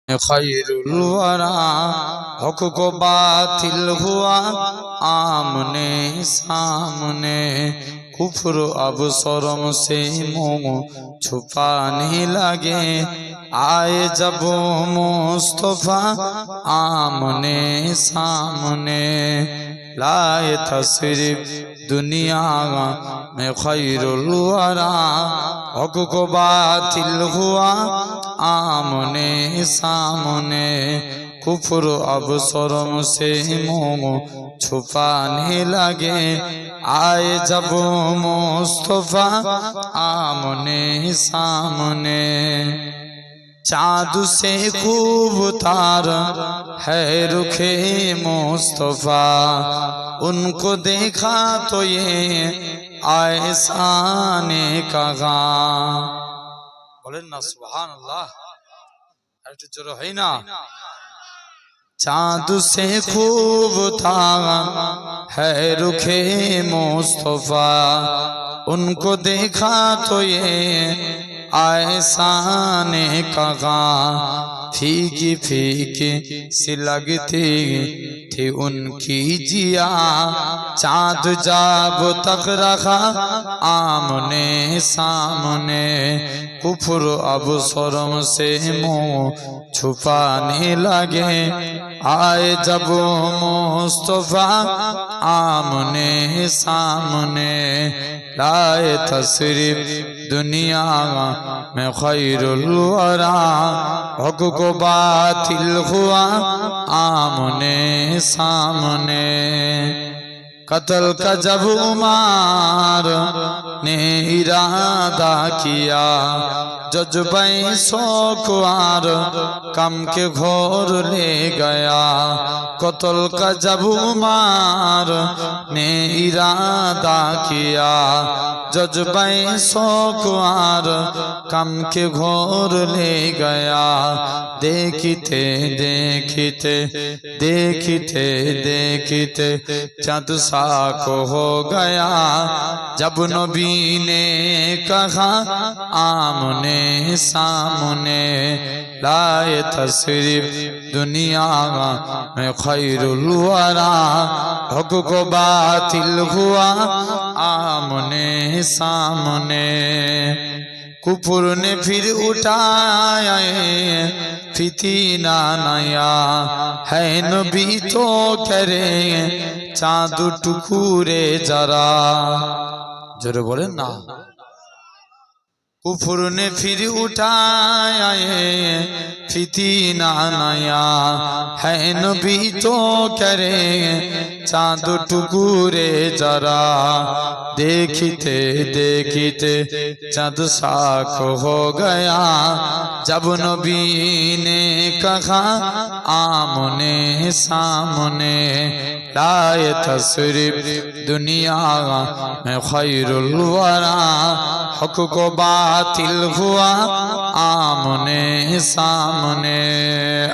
खैरुल वरा हक को बातिल हुआ आमने सामने कुफ्र अब शर्म से मुंह छुपाने लगे आए जब मुस्तफा आमने सामने लाए तशरीफ दुनिया में खैरुल वरा हक को बातिल हुआ आमने सामने कुफ्र अब शर्म से मुंह छुपाने लगे आए जब मुस्तफा आमने सामने चाँद से खूब तार है रुखे मुस्तफा उनको देखा तो ये ऐसा ने कहा बोलें ना सुभान अल्लाह একটু জোরে হয় না चाँद से खूब था है रुखे मुस्तफा उनको देखा तो ये ऐसा ने कहा फीकी फीकी सी लगती थी उनकी जिया चाँद जब तक रखा आमने सामने कुफ्र अब शर्म से मुंह छुपाने लगे आए जब मुस्तफा आमने सामने लाए तशरीफ दुनिया में खैरुल वरा हक को बातिल हुआ आमने सामने कत्ल का जब उमर ने इरादा किया जज्बे शौक़वार कम के घोर ले गया कत्ल का जब उमर ने इरादा किया जज्बे शौक़वार कम के घोर ले गया देखते देखते देखते देखते चाँद साक हो गया जब नबी ने कहा आमने सामने लाए तशरीफ दुनिया में खैरुल वरा हक को बातिल हुआ आमने सामने कुफर ने फिर उठाया फितना नया है नबी तो करे चाँद टुकुरे जरा जोरे बोले ना कुफर ने फिर उठाया फितना नया है नबी तो करे चाँद टुकुरे जरा देखते देखते चाँद साख हो गया जब नबी ने कहा आमने सामने लाए तशरीफ दुनिया में खैरुल वरा हक को बातिल हुआ आमने सामने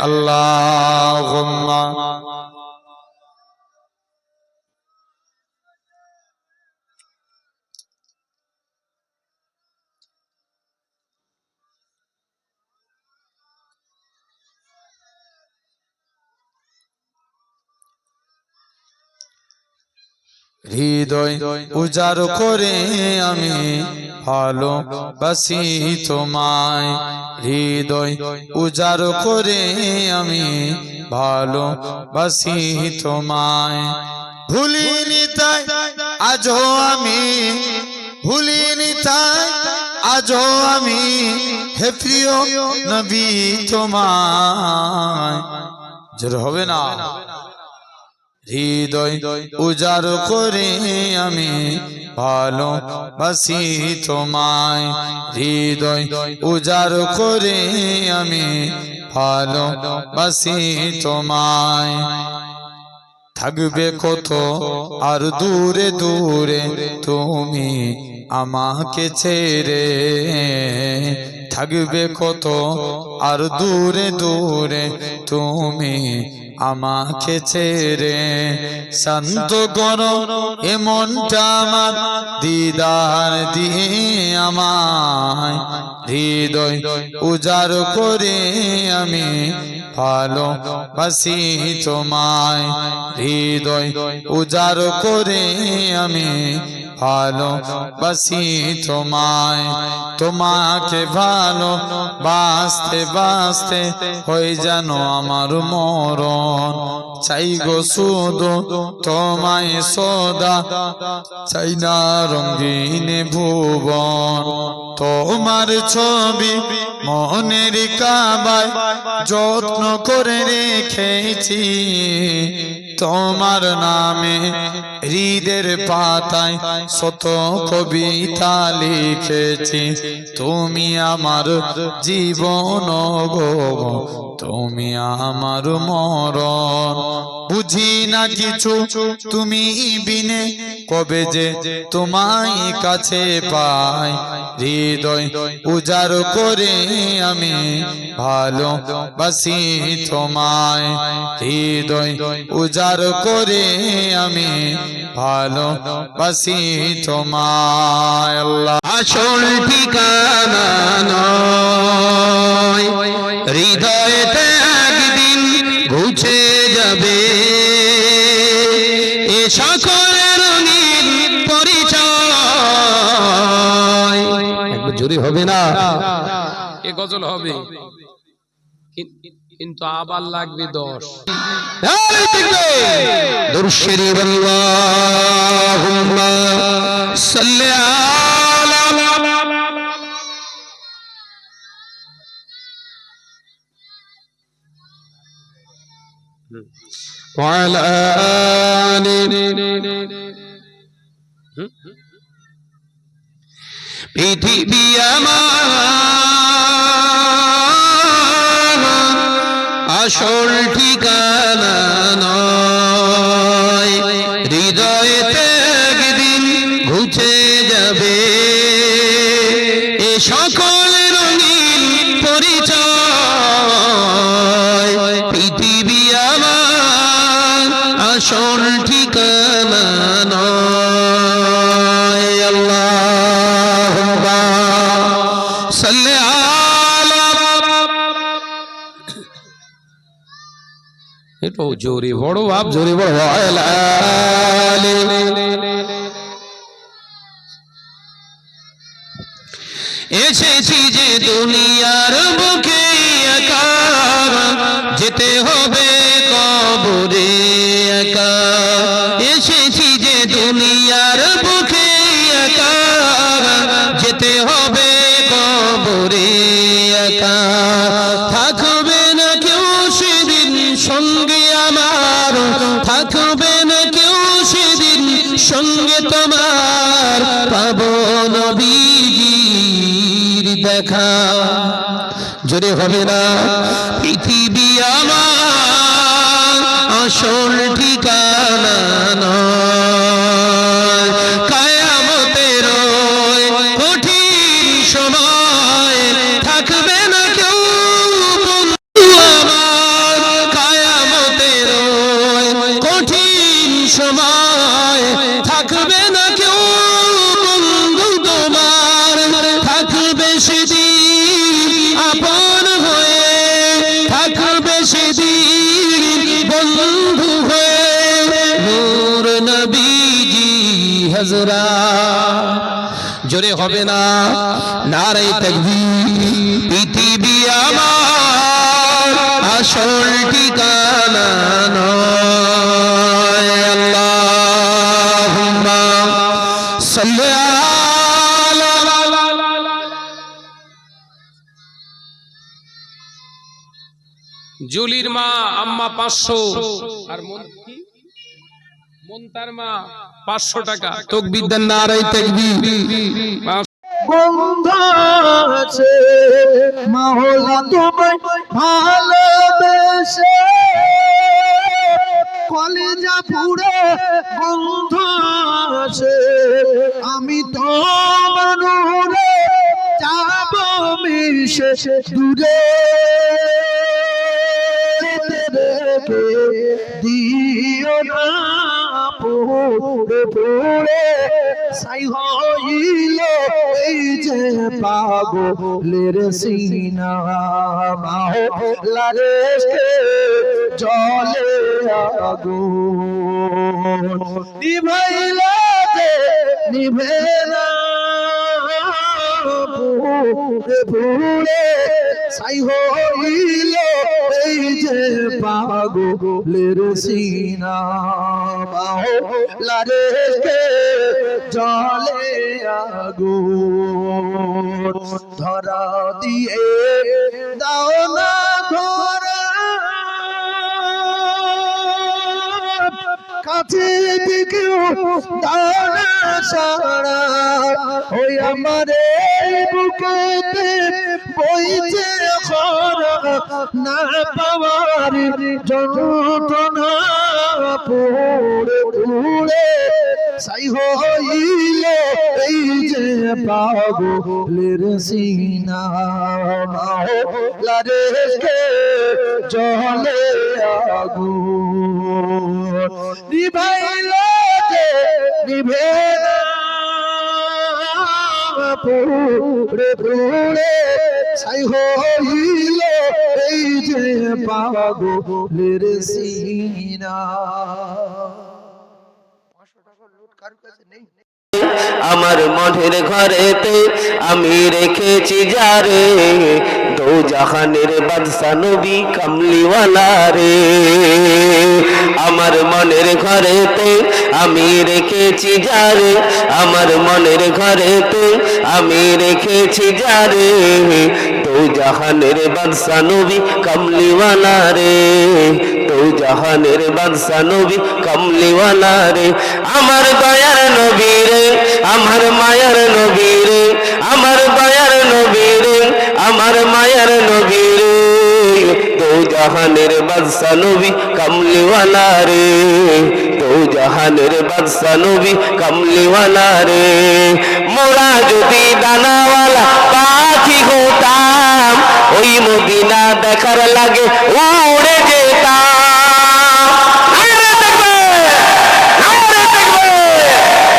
अल्लाहुम्मा হৃদয় উজাড় করে আমি ভালোবাসি তোমায় হৃদয় উজাড় করে আমি ভালোবাসি তোমায় ভুলিনি তাই আজও আমি ভুলিনি তাই আজও আমি হে প্রিয় নবী তোমায় জোর হবে না হৃদয় উজাড় করে আমি ভালোবাসি তোমায় হৃদয় উজাড় করে আমি ভালোবাসি তোমায় থাকবে কত আর দূরে দূরে তুমি আমাকে ছেড়ে থাকবে কত আর দূরে দূরে তুমি আমাকে ছেড়ে। শান্ত করো এ মনটা আমার, দিদার দিয়ে আমায়, হৃদয় উজাড় করে আমি ভালোবাসি তোমায়। হৃদয় উজাড় করে আমি ভালোবাসি তোমায়। তোমাকে ভালোবাসতে বাসতে হয়ে যেন আমার মরণ। চাই গো শুধু তোমায় সদা, চাই না রঙিন ভুবন। তোমার ছবি মনের কাবায় যত্ন করে রেখেছি, তোমার নামে হৃদের পাতায় শত কবিতা লিখেছি। তুমি আমার জীবন গো, তুমি আমার মরণ। বুঝি না কিছু তুমি বিনে, কবে যে তোমায় কাছে পাই। হৃদয় উজাড় করে আমি ভালোবাসি তোমায়। হৃদয় উজাড় করে আমি ভালোবাসি তোমায়। আল্লাহ আসল ঠিকানা নয়, হৃদয়েতে একদিন ঘুচে যাবে এ সকল রঙিন পরিচয়। একবার জোরে হবে না? এ গজল হবে, কিন্তু আবার লাগবে 10। দুরূদ শরীফ আল্লাহুম্মা সাল্লি আলা ওয়া আলা আলি। পৃথিবী আমার আসল ঠিকানা নয়, হৃদয়েতে একদিন ঘুচে যাবে এ সকল রঙিন পরিচয়। পৃথিবী আমার আসল ঠিকানা নয়। আল্লাহুম্মা সাল্লি আলা। একটু জোরে বড় বাপ, জোরে বড় এসেছি যে দুনিয়ার বুকে একা, যেতে হবে কবরে একা। এসেছি যে দুনিয়ার বুকে একা, যেতে হবে কবরে একা। থাকবে না কেউ সেদিন সঙ্গে আমার, থাকবে না কেউ সেদিন সঙ্গে তোমার। পাবো নবীজির দেখা। জোরে হবে না? পৃথিবী আমার আসল ঠিকানা নয়, কিয়ামতের কঠিন সময় থাকবে না কেউ বন্ধু আমার। কিয়ামতের কঠিন সময় থাকবে না কেউ বন্ধু তোমার। থাকবে সেদিন আপন হয়ে, থাকবে সেদিন বন্ধু হয়ে নূর নবীজি হাজরা। জোরে হবে না? নারে তাকবীর। পৃথিবী আমার আসল ঠিকানা নয়। আল্লাহুম্মা সাল্লি আলা। জুলির মা আম্মা 500, আর মন্তার মা 500 টাকা। তাকবীর দেন, নারে তাকবীর। বন্ধ আছে মাওলা তোমায় ভালোবেসে, কলেজা পুরে বন্ধ আছে। আমি তো মনুরে যাব মিশে দূরে, কে দিও না পুরে পুরে সাই হইল এই যে পাগলের সিনা মাওলারে জলে আগুন নিভাইলা যে নিভে না পুরে পুরে সাই হইল এই যে পাগলের সিনা মাওলারে জলে আগুন ধরা দিয়ে দাও না ধরা কাছে দিকেও দাও না সারা ওই আমারে বুকেতে বইছে খরা না পাওয়ার যন্ত্রণা পুরে পুরে সাই হইল এই যে পাগলের সিনা মাওলারে জলে আগুন নিভাইল যে নিভে না পুরে পুরে ছাই হইল এই যে পাগলের সিনা। আমার মনের ঘরেতে আমি রেখেছি যারে দো জাহানের বাদশা নবী কামলিওয়ালা রে। আমার মনের ঘরেতে আমি রেখেছি যারে, আমার মনের ঘরেতে আমি রেখেছি যারে দো জাহানের বাদশা নবী কামলিওয়ালা রে, দো জাহানের বাদশা নবী কামলিওয়ালা রে। আমার দয়ার নবী রে, আমার মায়ার নবী রে, আমার দয়ার নবী রে, আমার মায়ার নবী রে, দো জাহানের বাদশা নবী কামলিওয়ালা রে, দো জাহানের বাদশা নবী কামলিওয়ালা রে। মোরা যদি দানাওয়ালা পাখি হতাম ওই মদিনা দেখার লাগে উড়ে যেতাম।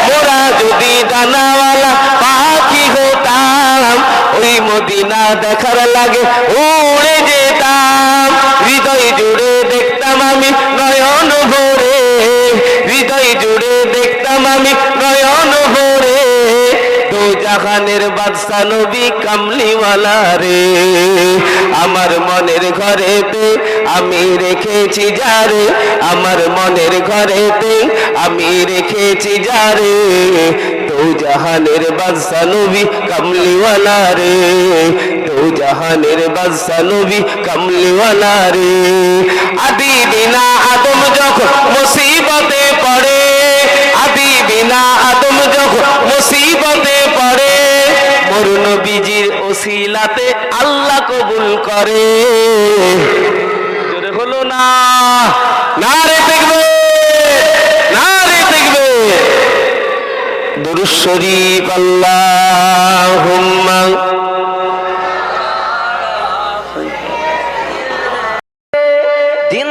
মোরা যদি দানাওয়ালা পাখি হতাম ওই মদিনা দেখার লাগে উড়ে যেতাম। হৃদয় জুড়ে দেখতাম আমি নয়ন ভরে, হৃদয় জুড়ে দেখতাম আমি নয়ন ভরে দো জাহানের বাদশা নবী কামলিওয়ালা রে। আমার মনের ঘরেতে আমি রেখেছি যারে, আমার মনের ঘরেতে আমি রেখেছি যারে দো জাহানের বাদশা নবী কামলিওয়ালা রে, দো জাহানের বাদশা নবী কামলিওয়ালা রে। আদি বিনা আদম যখন মুসিবতে পড়ে, আদি বিনা আদম যখন মুসিবতে পড়ে মোর নবীজির ওসিলাতে আল্লাহ কবুল করে। জোরে হলো না, নারে দেখবে, নারে দেখবে। দুরূদ শরীফ আল্লাহুম্মা দিন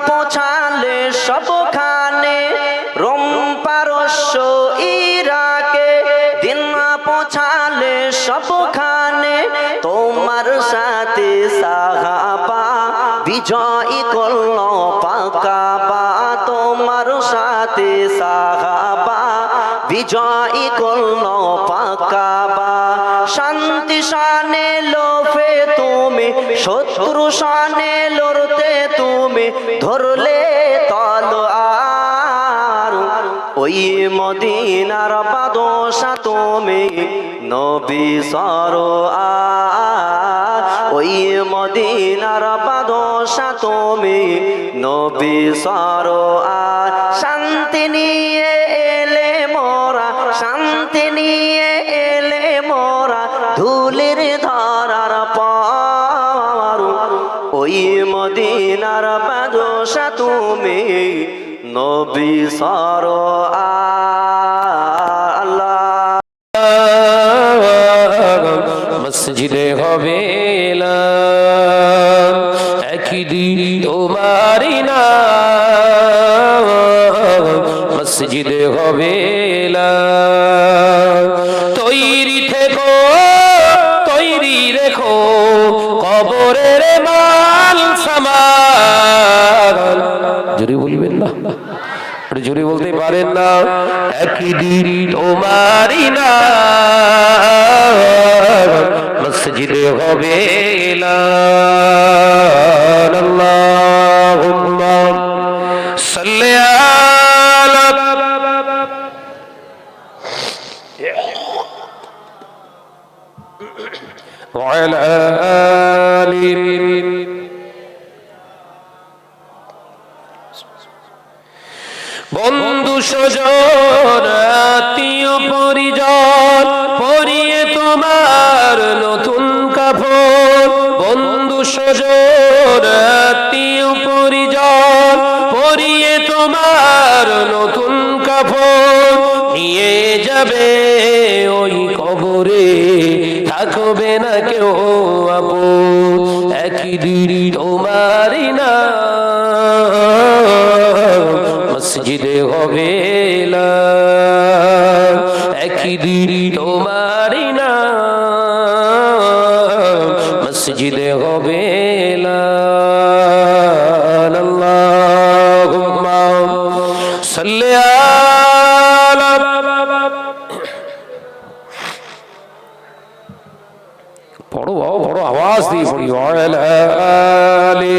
পৌঁছালে সবখানে রোম পারস্য ইরাকে, দিন পৌঁছালে সবখানে তোমার সাথে সাহাবা বিজয়ী করল পাকাবা, তোমার সাথে সাহাবা বিজয়ী করল পাকাবা। শান্তি শানে লোফে তুমি, শত্রু শানে লড়তে তুমি ধরলে তলোয়ার। ওই মদিনার বাদশা তুমি নবী সরোয়ার, ওই মদিনার বাদশা তুমি নবী সরোয়ার। শান্তি নিয়ে এলে মোরা, শান্তি নিয়ে এলে মোরা ধুলির ধরার পর। ওই মদিনার বাদশা তুমি নবী সরোয়ার। মসজিদে হবে একই একই দিন তোমারই না মসজিদে হবে না। তৈরি থেকো তৈরি রেখো কবরের মাল সামান। জোরে বলবেন না, জোরে বলতে পারেন না। একই দিন তোমারই না মসজিদে হবে না। আল্লাহুম্মা সাল্লি আলা ওয়া আলা আলি। বন্ধু স্বজন আত্মীয় পরিজন পরিয়ে তোমার নতুন কাপড়। বন্ধু স্বজন আত্মীয় পরিজন পরিয়ে তোমার নতুন কাপড় নিয়ে যাবে ওই কবরে, থাকবে না কেউ আপন। একই দিন তোমারই না মসজিদে হবে না। একই দিন তোমারই না মসজিদে হবে না। আল্লাহুম্মা সাল্লি আলা পড়ো বড় আওয়াজ দিয়ে পড়ি ওয়া আলা আলি।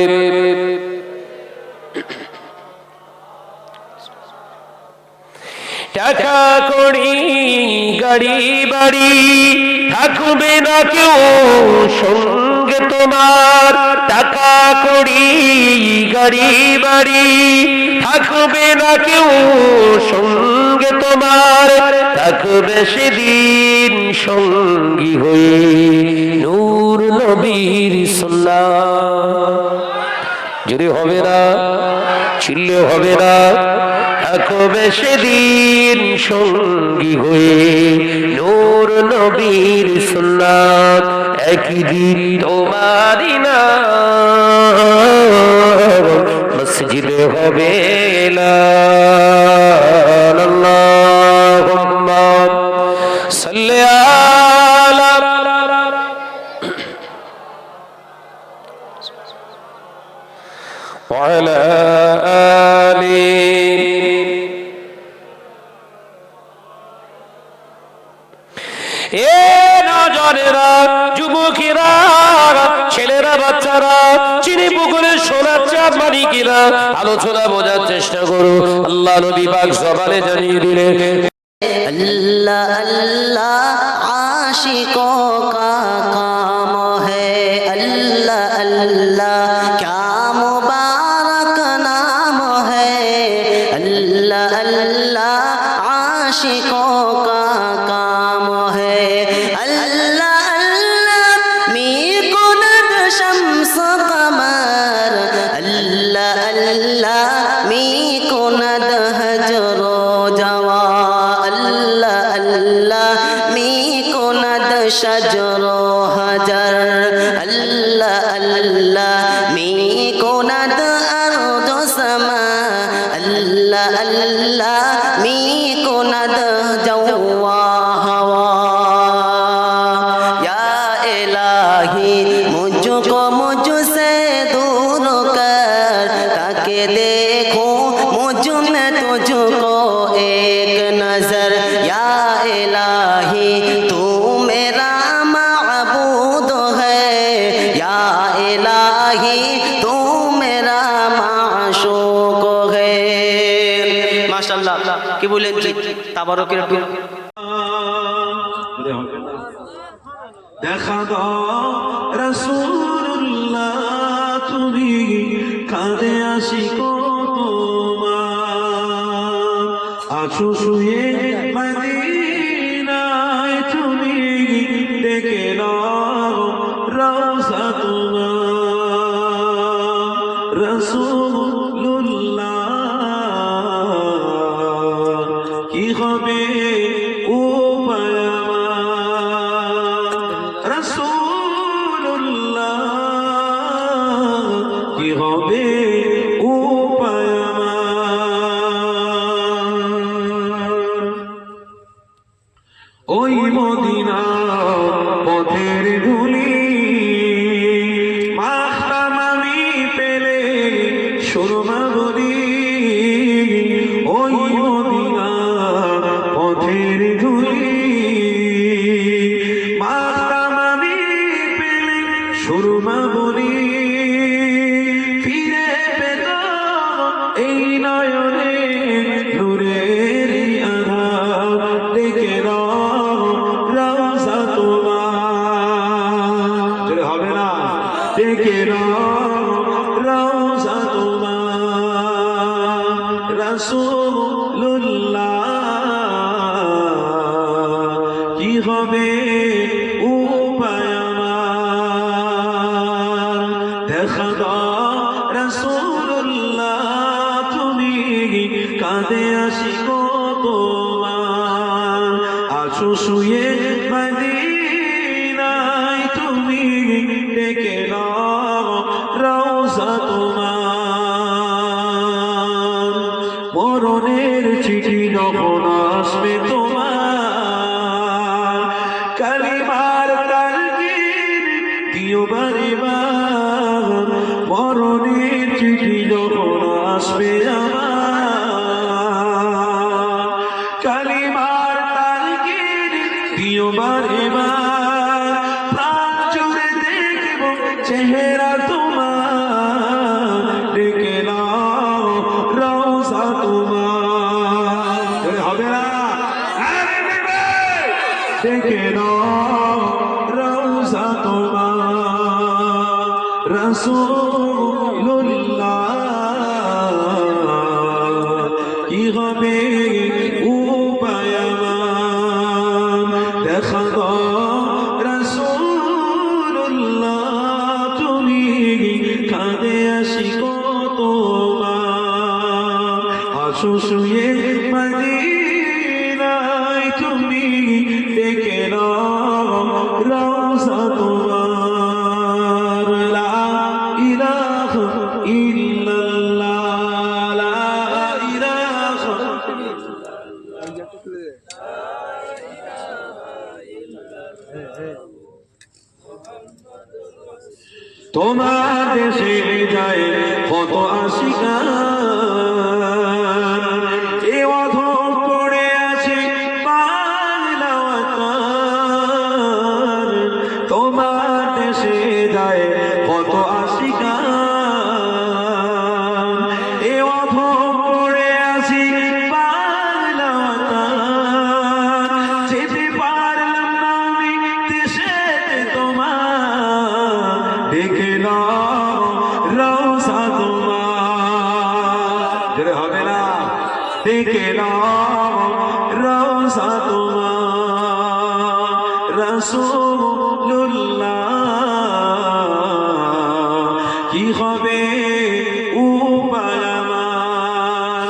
টাকা কড়ি গাড়ি বাড়ি থাকবে না কেউ সঙ্গে তোমার। টাকা কড়ি গাড়ি বাড়ি থাকবে না কেউ সঙ্গে তোমার। থাকবে সেদিন সঙ্গী হয়ে নূর নবীর সুন্নাহ। যদি হবে না চিল্লে হবে না। থাকবে সেদিন সঙ্গী হয়ে নূর নবীর সুন্নাত। একই দিন তোমারই না মসজিদে হবে না। আল্লাহুম্মা সাল্লি আলা ওয়া আলা আলি। এ নজরেরা যুবকেরা ছেলেরা বাচ্চারা চিনি পুকুরে সোনার চাঁদ মানিকেরা আলোচনা বোঝার চেষ্টা করো। আল্লাহ নবী পাক জবানে জানিয়ে দিলেন अल्लाह अल्लाह आशिकों का काम है। अल्लाह अल्लाह क्या मुबारक नाम है। अल्लाह अल्लाह आशिकों का काम है। अल्लाह अल्लाह मी कुनत शम्स कमर। अल्लाह अल्लाह मी कुनत हजरो जवा। अल्लाह अल्लाह मी कुनत शजरो हजर। अल्लाह अल्लाह मी कुनत अर्द समा। अल्लाह अल्लाह मी कुनत जवा हवा। या इलाही मुझको मुझसे दूर कर, ताकि देखूं मुझ में तुझको एक नजर। या इलाही तू मेरा माबूद है। या इलाही तू मेरा माशूक है। माशाल्लाह কি বলেন কি তাবারকের একটু দেখা দাও রাসূলুল্লাহ তুমি কাঁদে আশিকো তোমার। আছো শুয়ে মদিনায় তুমি দেখে নাও রওজা তোমার। রাসূলুল্লাহ কি হবে উপায় আমার। রাসূলুল্লাহ কি হবে উপায় আমার ওই মদিনা পথের ধুলি মাখতাম আমি পেলে সুরমা বলি ওই মদিনা পথের ধুলি মাখতাম আমি পেলে সুরমা বলি ফিরে পেত এই নয়নে নূরের আধার দেখে রওজা তোমার হবে না দেখে রওজা তোমার রাসূলুল্লাহ কি হবে উপায় আমার দেখা দাও রাসূলুল্লাহ তুমি কাঁদে আসি গো তোমার আছো শুয়ে মদিনায় তুমি ডেকে নাও রওজা তোমার মরণের চিঠি যখন আসবে তোমার কালিমার তালকিন দিও বারে বার মরণের চিঠি যখন আসবে আমার কালিমার তালকিন দিও বারে বার প্রাণ জুড়ে দেখব চেহারা তোমার ডেকে নাও রওজা তোমার হবে না ডেকে নাও রওজা তোমার রাসূলুল্লাহ কি হবে উপায় আমার দেখা দাও রাসূলুল্লাহ তুমি কাঁদে আসি গো তোমার আছো শুয়ে মদিনায় তুমি ডেকে নাও রওজা তোমার লা ইলাহা ইল্লাল্লাহ লা ইলাহা তোমার দেশে যায় কত আশিকা এ অধম পড়ে আছে বাংলা আকার তোমার দেশে যায় কত আশিকা এ অধম পড়ে আছি বাংলা আকার যেতে পারলাম না আমি দেশে তোমার দেখে নাও রওজা তোমার হবে না দেখে নাও রওজা তোমার রাসূলুল্লাহ কি হবে উপায় আমার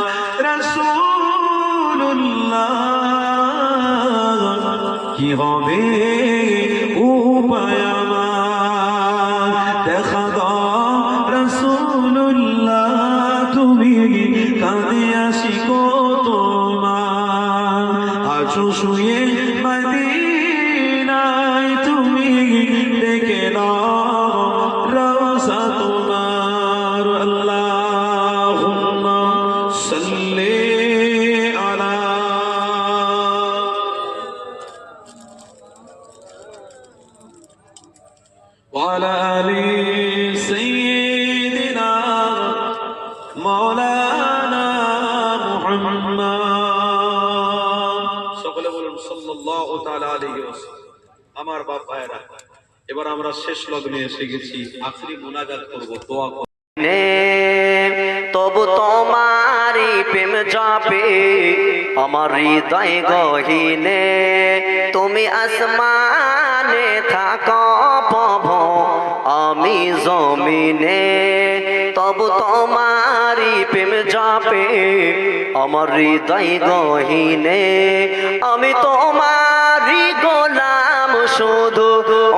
রাসূলুল্লাহ কি হবে উপায় আমার দেখা দাও রাসূলুল্লাহ তুমি কাঁদে আসি গো তোমার আছো শুয়ে মদিনায় তুমি ডেকে নাও রওজা তোমার আল্লাহুম্মা সাল্লি আলা وعلى آل سيدنا مولانا محمد সকলে বলুন সাল্লাল্লাহু তাআলা আলাইহি ওয়াসাল্লাম আমার বাপ ভাইরা এবার আমরা শেষ লগ্নে এসে গেছি আখরি মুনাজাত করব দোয়া করব তবু তোমারি প্রেম যাবে আমার হৃদয় গহীনে তুমি আসমানে থাকো প্রভু আমি জমিনে তবু তোমারি প্রেম যাবে আমার হৃদয় গহীনে আমি তোমারি গোলাম শুধু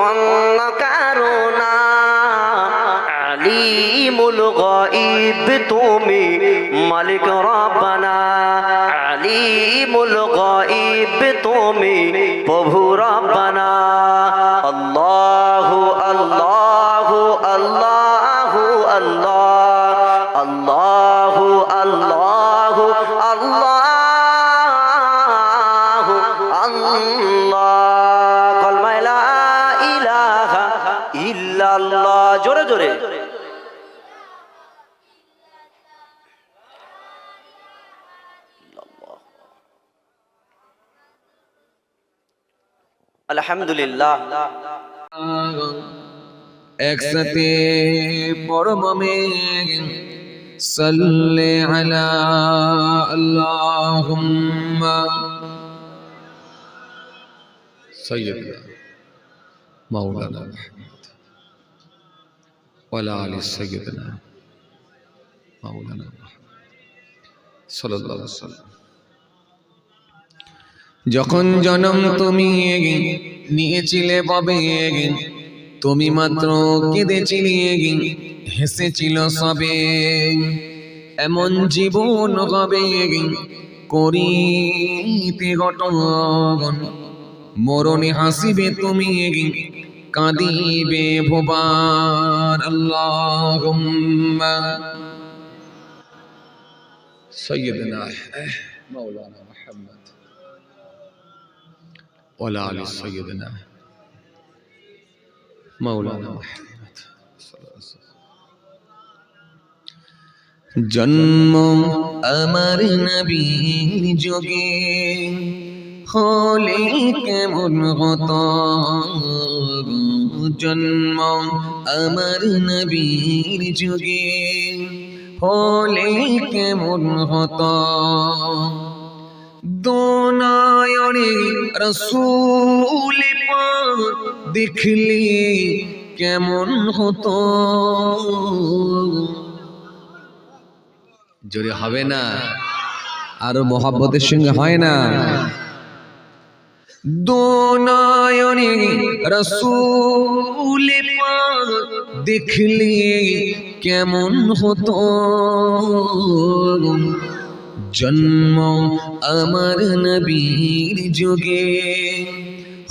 অন্য কারো না আলিমুল আলিমুল গায়ব তুমি মালিক রব্বানা আলিমুল গায়ব তুমি প্রভু রব্বানা আল্লাহু আল্লাহু আল্লাহু আল্লাহ আল্লাহু আল্লাহু আল্লাহু আল্লাহ কলমা লা ইলাহা ইল্লাল্লাহ জোরে জোরে আলহামদুলিল্লাহ একসাথে পরমে সাল্লি আলা আল্লাহুম্মা সাইয়্যিদনা মাওলানা মুহাম্মদ ওয়ালা আলি সাইয়্যিদনা মাওলানা মুহাম্মদ সাল্লাল্লাহু আলাইহি ওয়াসাল্লাম। যখন জন্ম তুমি নিয়েছিলে পাবে তুমি মাত্র কেঁদেছিলে হেসেছিল সবে এমন জীবন হবে করিতে ঘটন মরণে হাসিবে তুমি কাঁদিবে ভোবার আল্লাহুম্মা সাইয়্যিদনা মাওলানা মুহাম্মদ ওয়ালা আলি সাইয়্যিদনা মাওলানা মুহাম্মদ জন্ম আমার নবীর যোগে হলে কেমন হতো জন্ম আমার নবীর যোগে হলে কেমন হতো দোনায়নে রসূল পাক দেখলে কেমন হতো জোরে হবে না আরো মোহাব্বতের সঙ্গে হয় না দোনায়নে রসূল পাক দেখলে কেমন হতো জন্ম আমার নবীর যুগে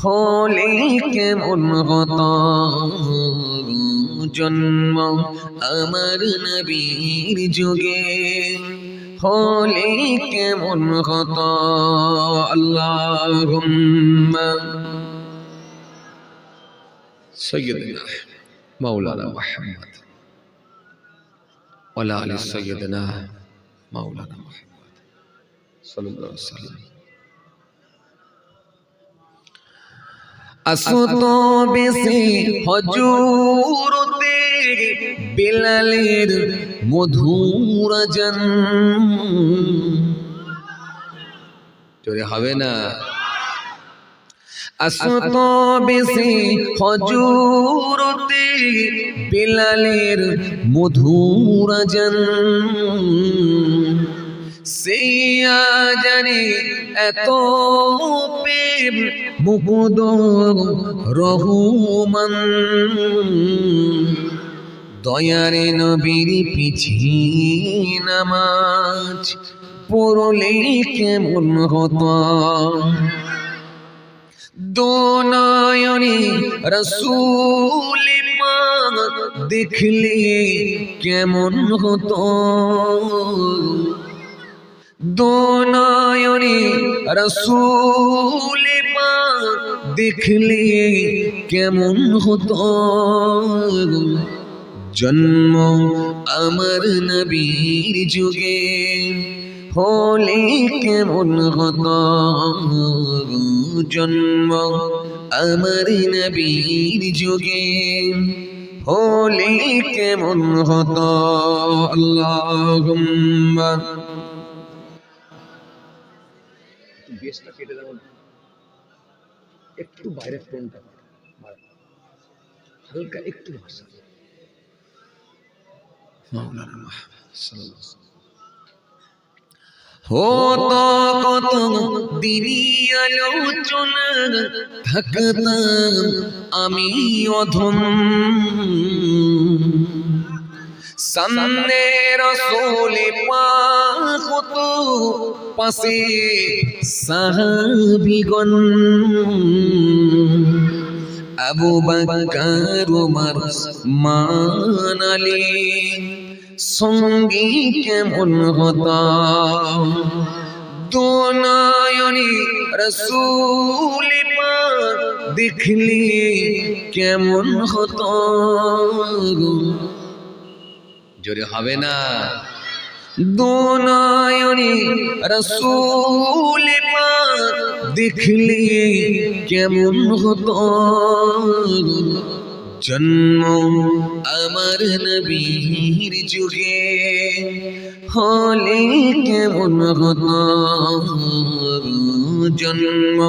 হলে কেমন হতো জন্ম আমার নবীর যুগে হলে কেমন হতো আল্লাহুম্মা সাইয়্যিদনা মাওলানা মুহাম্মদ ওয়ালা আলি সাইয়্যিদনা মাওলানা মুহাম্মদ সাল্লাল্লাহু আলাইহি ওয়াসাল্লাম। আসত বেশি হজুরতে বিলালের মধুর জন জোরে হবে না আসত বেশি হজুরতে বিলালের মধুর জন সেই জানে এত প্রেম মুকুদ রহুমান দয়ারে নবীর পিছি নামাজ পড়লে কেমন হতো দোনায়নে রসূল পাক দেখলে কেমন হতো দোনায়নে রসূল পাক দেখলে কেমন হতো জন্ম আমার নবীর যুগে হলে কেমন হতো জন্ম আমার নবীর যুগে হলে কেমন হতো আল্লাহুম্মা বেশটা কেটে দেব একটু বাইরের টোনটা হালকা একটু ভাষা মাওলানা মুহাম্মদ সাল্লাল্লাহু আলাইহি হতো কত দিনী আলোচনা থাকতাম আমি অধম সামনে রসুল পাক তো পাশে সাহাবীগণ আবু বকর ওমর উসমান আলী সঙ্গী কেমন হতো দোনায়নি রসুল পাক দেখলি কেমন হতো জোরে হবে না দোনায়নি রসুল পাক দেখলি কেমন হতো জন্ম আমার নবীর যুগে হলে কেমন হতো জন্ম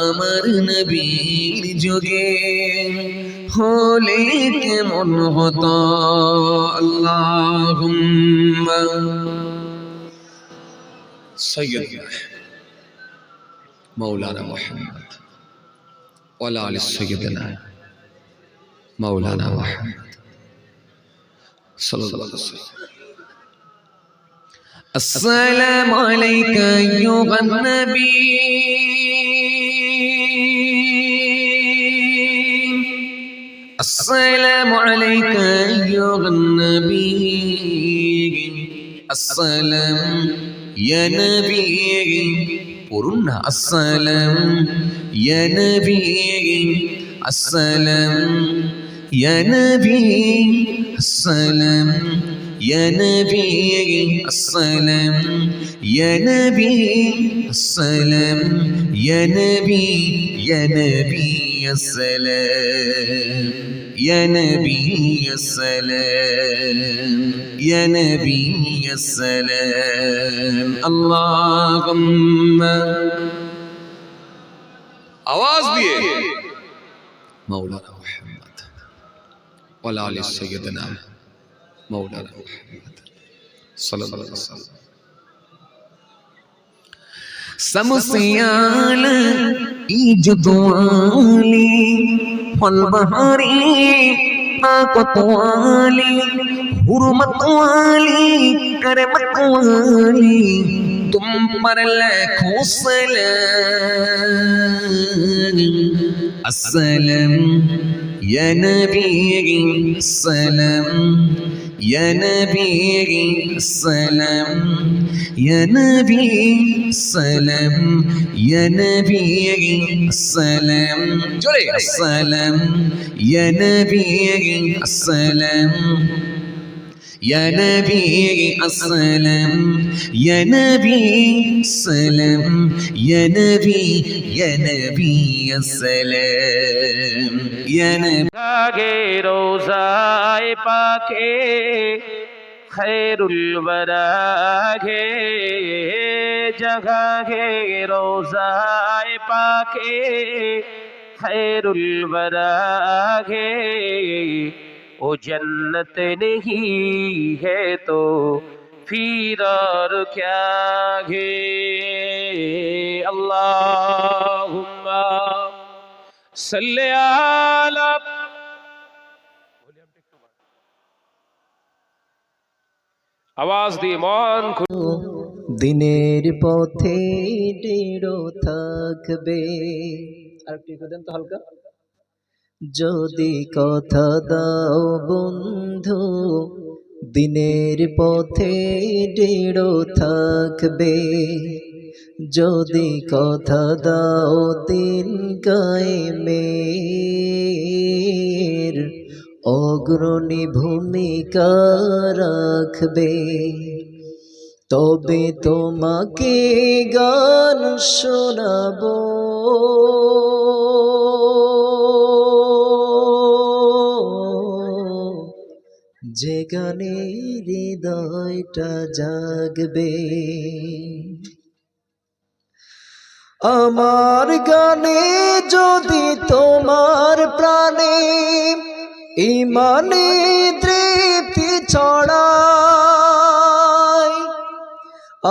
আমার নবীর যুগে হলে কেমন হতো আল্লাহুম্মা সাইয়্যিদনা মাওলানা মুহাম্মদ ওয়া আলি সাইয়্যিদনা মাওলানা মুহাম্মদ সাল্লাল্লাহু আলাইহি ওয়াসাল্লাম আসসালামু আলাইকা আইয়ুহান নবী السلام عليك أيها النبي السلام يا نبي قرنا السلام يا نبي السلام يا نبي السلام يا نبي السلام يا نبي السلام يا نبي يا نبي السلام يا نبي السلام يا نبي السلام اللهم आवाज दिए मौलाना मोहम्मद वाला आले सैयदना मौलाना मोहम्मद सल्लल्लाहु अलैहि वसल्लम समसियाल इजदवाली फलबहारी ताकतवाली हुर्मतवाली करमतवाली तुम पर लाखों सलाम अस्सलाम या नबी सलाम या नबी सलाम या नबी सलाम या नबी सलाम जोरे सलाम या नबी सलाम या नबी अस्सलाम या नबी सलाम या नबी अस्सलाम या नबी आगे रोज़ाए पाके खैरुल वरा गे जगह गे रोज़ाए पाके खैरुल वरा गे ओ जन्नत नहीं है तो फिर और क्या है अल्लाहुम्मा सल्ले अला आवाज दी मान দিনের পথে দৃঢ় থাকবে আর একটু দেন তো হালকা যদি কথা দাও বন্ধু দিনের পথে দৃঢ় থাকবে যদি কথা দাও দিন কায়েমের অগ্রণী ভূমিকা রাখবে তবে তোমাকে গান শোনাবো যে গানে হৃদয়টা জাগবে আমার গানে যদি তোমার প্রাণে ইমানে তৃপ্তি ছড়ায়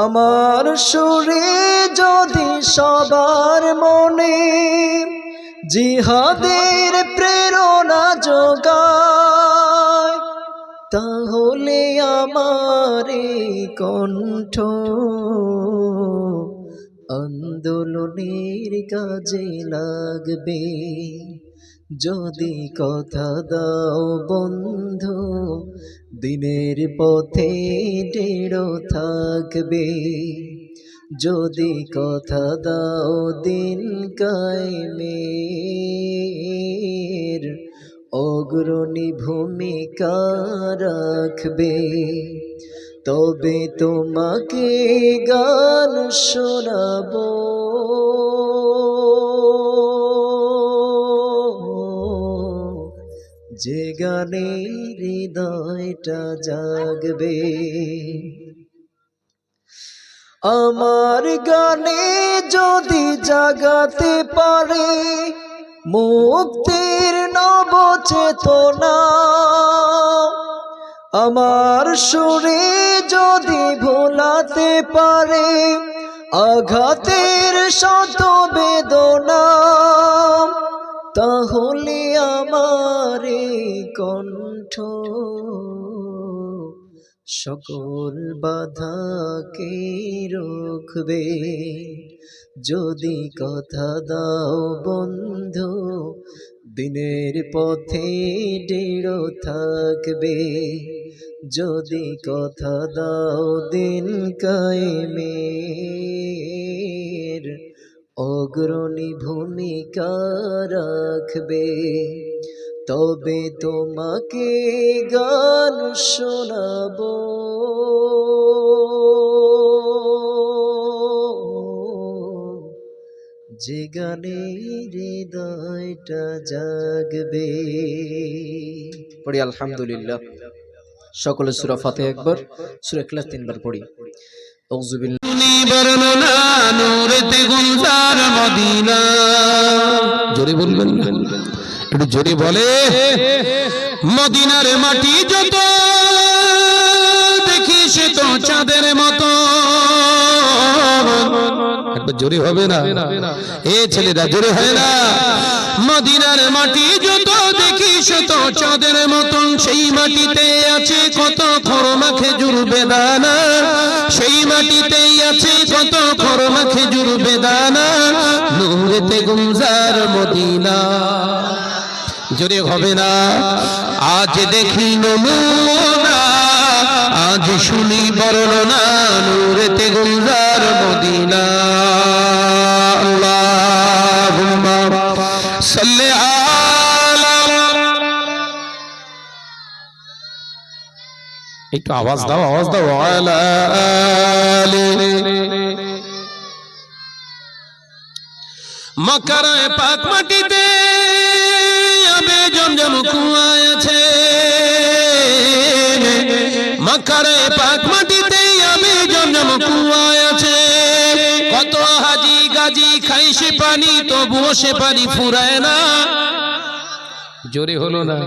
আমার সুরে যদি সবার মনে জিহাদের প্রেরণা যোগায় তাহলে আমার এই কণ্ঠ আন্দোলনের কাজে লাগবে। যদি কথা দাও বন্ধু, দিনের পথে দৃঢ় থাকবে। যদি কথা দাও দিন কায়েমের, অগ্রণী ভূমিকা রাখবে। তবে তোমাকে গান শোনাবো, যে গানে হৃদয়টা জাগবে। আমার গানে যদি জাগাতে পারে মুক্তির নব চেতনা, আমার সুরে যদি ভোলাতে পারে আঘাতের শত বেদনা, তাহলে আমার এই কণ্ঠ সকল বাধাকে রুখবে। যদি কথা দাও বন্ধু, দিনের পথে দৃঢ় থাকবে। যদি কথা দাও দিন কায়েমের, অগ্রণী ভূমিকা রাখবে। তবে তোমাকে গান শোনাবো, যে গানে হৃদয়টা জাগবে। পড়ি আলহামদুলিল্লাহ। সকলে সূরা ফাতিহা একবার, সূরা ইখলাস 3 বার পড়ি। আউযুবিল্লাহ। বর্ণনা নূরেতে গুলজার মদিনা। জোরে বলবেন, একটু জোরে বলে। মদিনার মাটি যত দেখি সে তো চাঁদের মতো। একবার জোরে হবে না? এ ছেলেরা জোরে হয় না? মদিনার মাটি যত দেখি সে তো চাঁদের মতন। সেই মাটিতে আছে কত খরমা খেজুর বেদানা, সেই মাটিতেই আছে কত খরমা খেজুর বেদানা। নূরেতে গুলজার মদিনা। জোরে হবে না? আজ দেখি নমুনা, আজ শুনি বর্ণনা, নূরেতে গুলজার মদিনা। আল্লাহুম্মা সাল্লি আলা। একটু আওয়াজ দাও, আওয়াজ দাও। আলা আলি। মক্কার পাক মাটিতে আবে জমজম কুয়া আছে। মক্কার পাক মাটিতে আবে জমজম কুয়া আছে। কত হাজি গাজি খাই সে পানি, তবুও সে পানি ফুরায় না। জোরে হলো না?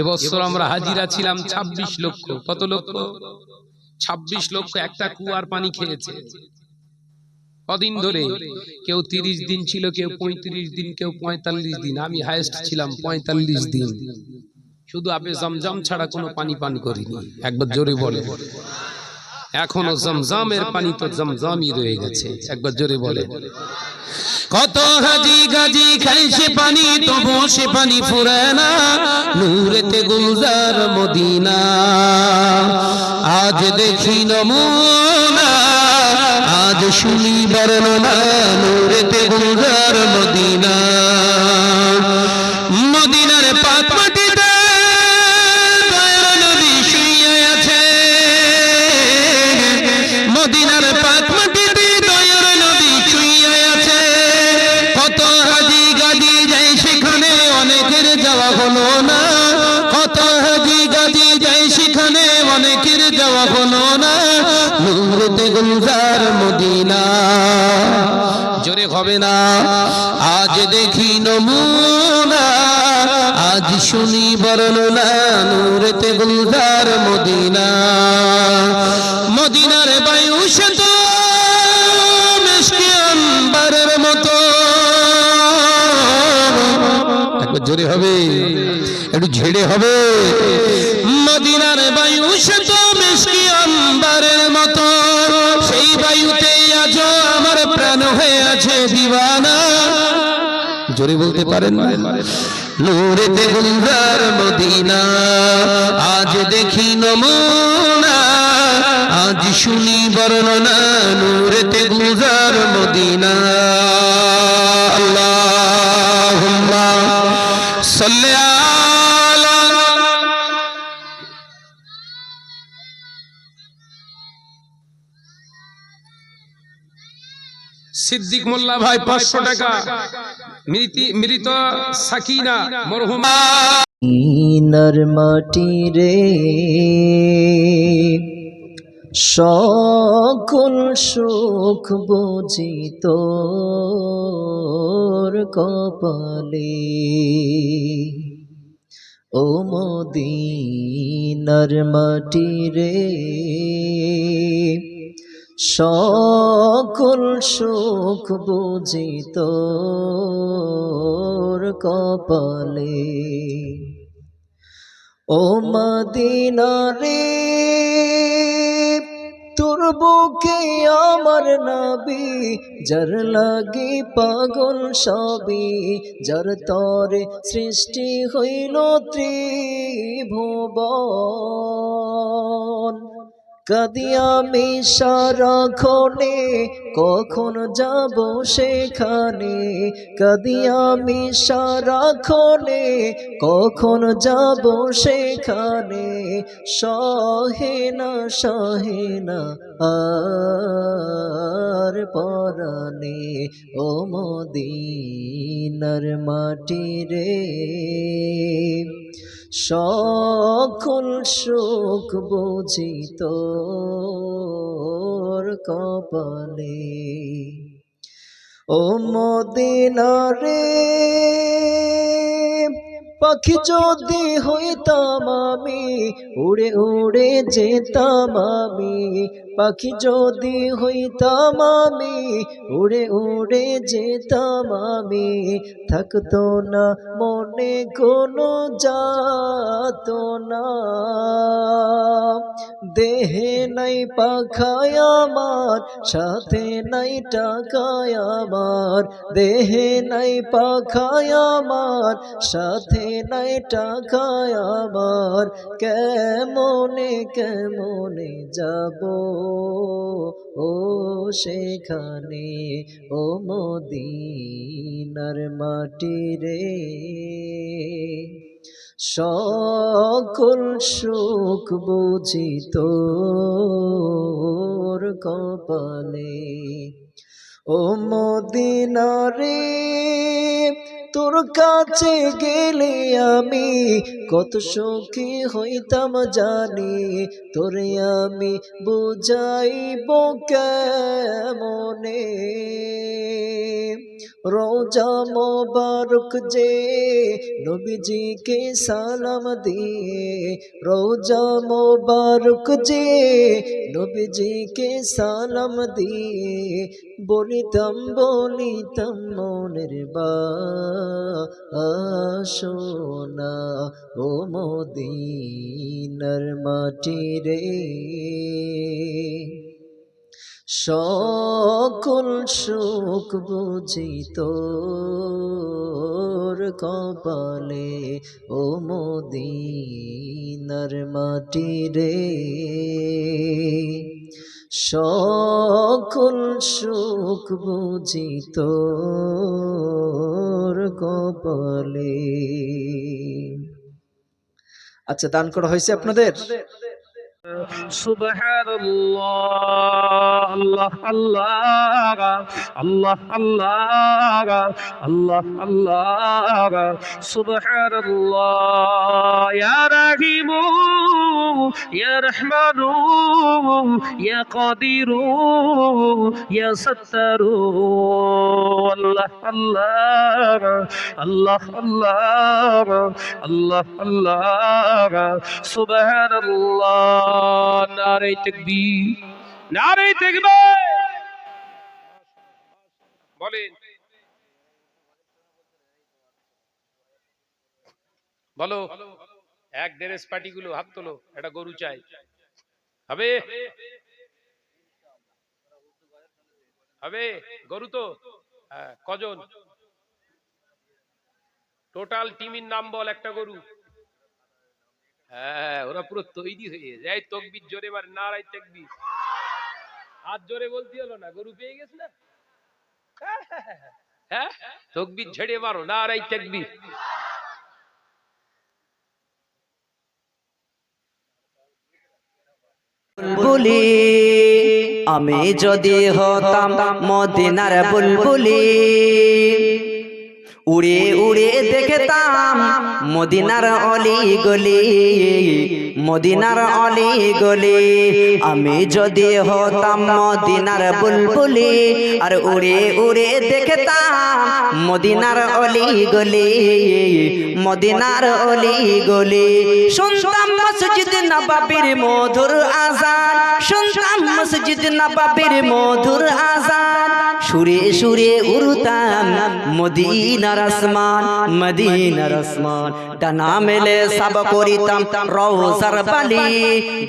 এবছর আমরা হাজিরা ছিলাম 26 লক্ষ। কত লক্ষ? 26 লক্ষ একটা কুয়ার পানি খেয়েছে। কদিন ধরে? কেউ 30 দিন ছিল, কেউ 35 দিন, কেউ 45 দিন। আমি হাইয়েস্ট ছিলাম 45 দিন। শুধু আবে জমজম ছাড়া কোনো পানি পান করিনি। একবার জোরে বলে। এখনো জমজমের পানি তো জমজমই রয়ে গেছে। একবার জোরে বলে। কত হাজি গাজি খাই সে পানি, তবু সে পানি ফুরায় না। নূরেতে গুলজার মদিনা। আজ দেখি নমুনা, আজ শুনি বর্ণনা, নূরেতে গুলজার মদিনা। মদিনার পাক মাটিতে দয়ার নবী শুইয়া আছে। মদিনার পাক মাটিতে দয়ার নবী শুইয়া আছে। কত হাজি গাজি যায় সেখানে, অনেকের যাওয়া হলো না। কত হাজি গাজি যায় সেখানে, অনেকের যাওয়া হলো না। নূরেতে গুলজার মদিনা। জোরে হবে না? আজ দেখি নমুনা, আজ শুনি বর্ণনা, নূরেতে গুলজার মদিনা। মদিনার বায়ু সে তো মিশকে আম্বারের মতো। একবার জোরে হবে, একটু ঝেড়ে হবে। মদিনার বায়ু সে তো মিষ্টি আম্বারের মতো, সেই বায়ুতে আজও আমার প্রাণ হয়ে আছে দিওয়ানা। জোরে বলতে পারেন না? নূরেতে গুলজার মদিনা, আজ দেখি নমুনা, আজ শুনি বর্ণনা, নূরেতে গুলজার মদিনা। আল্লাহুম্মা সাল্লি আলা সিদ্দিক মোল্লা ভাই 500 টাকা। মৃত সাকিনা মরহুম ইনার মাটি রে সকল সুখ বুঝি তোর কপালে, ও মদিনার মাটি রে সকল সুখ বুঝি তোর কপালে, ও মদিনা রে তোর বুকে আমার নবী, যার লাগি পাগল সবই, যার তরে সৃষ্টি হইল ত্রিভুবন। কাঁদি আমি সারাক্ষণে, কখন যাব সেখানে, কাঁদি আমি সারাক্ষণে, কখন যাব সেখানে, সহে না আর পরাণে, ও মদিনার মাটি রে সকল সুখ বুঝি তোর কপালে, ও মদিনা রে পাখি যদি হইতাম আমি, উড়ে উড়ে যেতাম আমি, পাখি যদি হইতাম আমি, উড়ে উড়ে যেতাম আমি, থাকতো না মনে কোনো যাতনা, দেহে নাই পাখায় আমার, সাথে নাই টাকায় আমার, দেহে নাই পাখায় আমার, সাথে নাই টাকায় আমার, কেমনে কেমনে যাব ও সেখানে, ও মদিনার মাটি রে সকল সুখ বুঝি তোর কপালে, ও মদিনা রে তোর কাছে গেলে আমি কত সুখী হইতাম জানি, তোরে আমি বুঝাইব কেমনে, রোজা মোবারক যে নবীজিকে সালাম দিয়ে, রোজা মোবারক যে নবীজিকে সালাম দিয়ে, বলিতাম মনের বাসনা, ও মদিনার মাটি রে সকল সুখ বুঝি তোর কপালে, ও মদিনার মাটি রে সকল সুখ বুঝি তোর কপালে। আচ্ছা, দান করা হয়েছে আপনাদের? সুবহানাল্লাহ, আল্লাহ আল্লাহ, আল্লাহ আল্লাহ, আল্লাহ আল্লাহ, সুবহানাল্লাহ। ইয়া রাহিমু ইয়া রহমানু ইয়া কাদিরু ইয়া সাত্তারু, আল্লাহ আল্লাহ, আল্লাহ আল্লাহ, আল্লাহ আল্লাহ, সুবহানাল্লাহ। নারে তাকবীর, নারে তাকবীর। বলেন, বলো। এক দেড়েস পার্টিগুলো হাত তোলো, একটা গরু চাই। হবে হবে গরু তো? হ্যাঁ, কজন? টোটাল টিমের নাম বল, একটা গরু। হ্যাঁ, ওরা পুরো তৈরি হয়ে যায়। তকবীর জোরে মার, নারায়ে তাকবীর। হাত জোরে বলতে হলো না, গরু পেয়ে গেছে না? হ্যাঁ, তকবীর ঝেড়ে মারো, নারায়ে তাকবীর। বুলবুলি আমি যদি হতাম মদিনার বুলবুলি, উড়ে উড়ে দেখতাম মদিনার অলি গলি, মদিনার অলি গলি। আমি যদি হতাম মদিনার বুলবুলি, আর উড়ে উড়ে দেখতাম মদিনার অলি গলি, মদিনার অলি গলি। শুনতাম মসজিদ নববীর মধুর আযান, শুনতাম মসজিদ নববীর মধুর আযান। সুরে সুরে উড়তাম মদিনার আসমান, মদিনার আসমান। ডানা মেলে সব করিতাম রওজার বালি,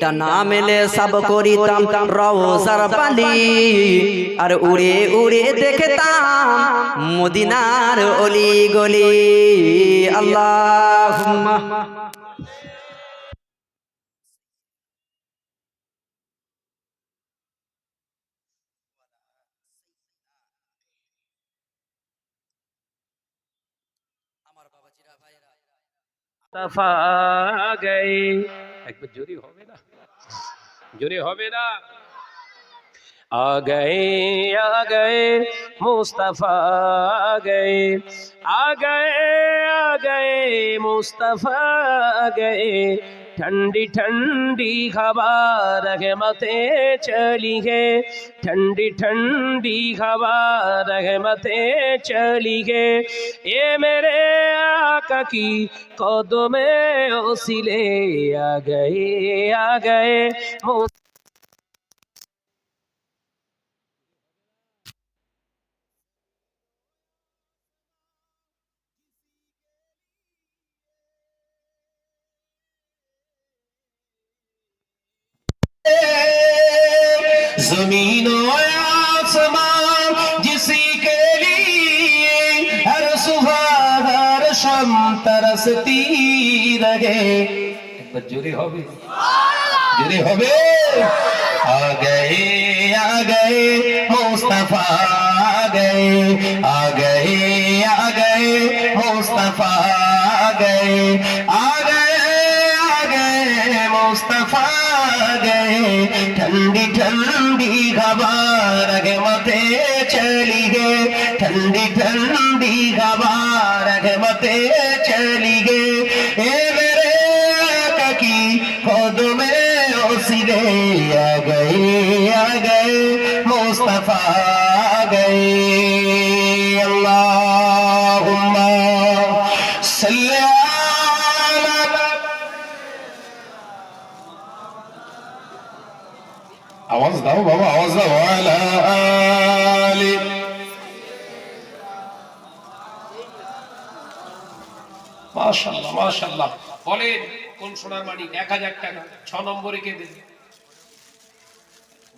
ডানা মেলে সব করিতাম রওজার বালি। আর উড়ে উড়ে দেখতাম মদিনার অলি গলি। আল্লাহুম্মা মুস্তাফা গয়ে, একবার জোরে হবে না? জোরে হবে না? आ गए मुस्तफा गए, आ गए मुस्तफा गए। ठंडी ठंडी हवा रहमतें चली है, ठंडी ठंडी हवा रहमतें चली है। ये मेरे आका की कदमे ओसिले आ गए जमीन और आसमान जिसी के लिए हर सुबह हर शाम तरसती रहे। एक बार जोरे होबे, जोरे होबे। आ गए मुस्तफा आ गए मुस्तफा गए, आ गए मुस्तफा गए। ठंडी ठंडी हवा रहमतें चली गए, ठंडी ठंडी हवा रहमतें चली गए। ए मेरे आका की खुद में ओसिले आ गए मुस्तफा आ गए। अल्लाहुम्मा सल्ली आवाज दाओ बाबा, आवाज दाओ। आला आली মাশাআল্লাহ মাশাআল্লাহ। বলেন কোন সোনার মানিক? 1000 টাকা 6 নম্বরে কে দেবে?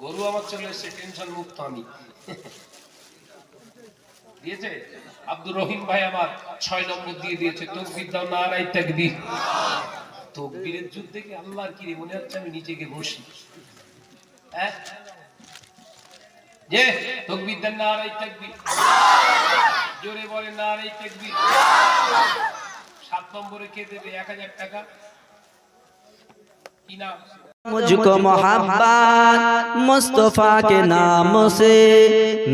গরু আমার চলে এসেছে, টেনশন মুক্ত আমি। দিয়েছে আব্দুর রহিম ভাই আমার 6 নম্বর দিয়ে দিয়েছে। তাকবীর দাও, নারায়ে তাকবীর। তাকবীরের যুদ্ধে কি আল্লাহর কি রে, মনে হচ্ছে আমি নিচে গিয়ে বসি। হ্যাঁ, যে তাকবীর দেন, নারায়ে তাকবীর। জোরে বলেন নারায়ে তাকবীর। 7 নম্বরে কে দেবে 1000 টাকা? কি নাম? मुझको मोहब्बत मुस्तफा के नाम से,